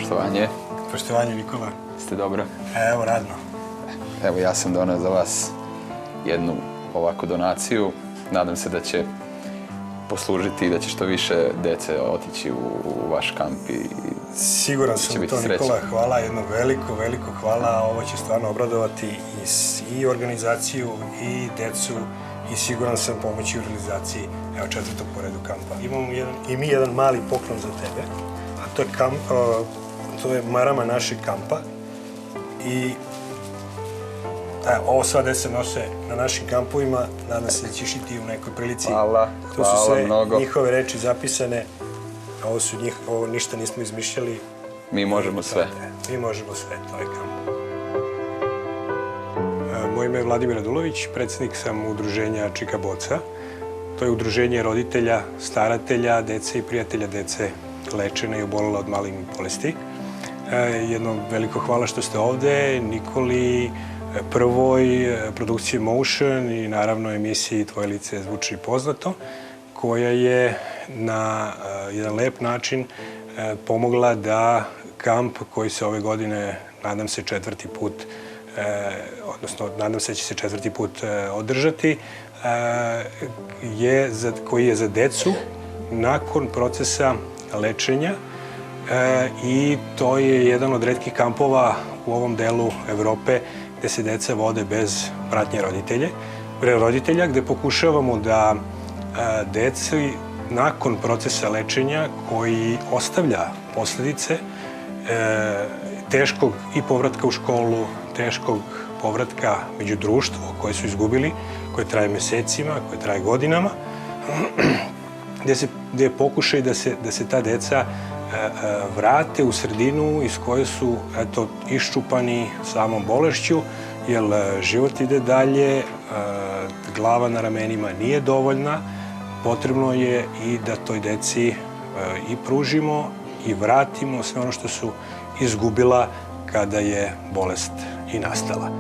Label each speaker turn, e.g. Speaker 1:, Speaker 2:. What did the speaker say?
Speaker 1: Poštovanje.
Speaker 2: Poštovanje, Nikola.
Speaker 1: Ste dobro?
Speaker 2: Evo, radno.
Speaker 1: Evo, ja sam doneo za vas jednu ovakvu donaciju. Nadam se da će poslužiti i da će što više dece otići u vaš kamp i
Speaker 2: siguran sam to, Nikola. Hvala, jedno veliko hvala. Ovo će stvarno obradovati i organizaciju i decu i siguran sam pomoći u realizaciji četvrtog po redu kampa. Imamo i mi jedan mali poklon za tebe, a to je marama našeg kampa i ovo sva deca nose na našim kampovima, nadam se da ćeš i ti u nekoj prilici.
Speaker 1: Hvala
Speaker 2: To su sve
Speaker 1: mnogo.
Speaker 2: njihove reči zapisane, ovo ništa nismo izmišljali.
Speaker 1: Mi možemo sve.
Speaker 2: Mi možemo sve, to je kamp. Moje ime je Vladimir Radulović, predsjednik sam udruženja Čika Boca. To je udruženje roditelja, staratelja, dece i prijatelja dece lečene i obolela od malignih bolesti. Jedno veliko hvala što ste ovde, Nikoli, prvoj produkciji Motion i naravno emisiji Tvoje lice zvuči i poznato, koja je na jedan lep način pomogla da kamp koji se ove godine, nadam se četvrti put, odnosno nadam se da će se četvrti put održati, koji je za decu nakon procesa lečenja i to je jedan od retkih kampova u ovom delu Evrope gde se deca vode bez pratnje roditelja, gde pokušavamo da deci nakon procesa lečenja koji ostavlja posledice teškog i povratka u školu, teškog povratka među društvo koje su izgubili, koje traje mesecima, koje traje godinama, gde je pokušaj da se ta deca vrate u sredinu iz koje su iščupani samom bolešću, jer život ide dalje, glava na ramenima nije dovoljna, potrebno je i da toj deci i pružimo i vratimo sve ono što su izgubila kada je bolest i nastala.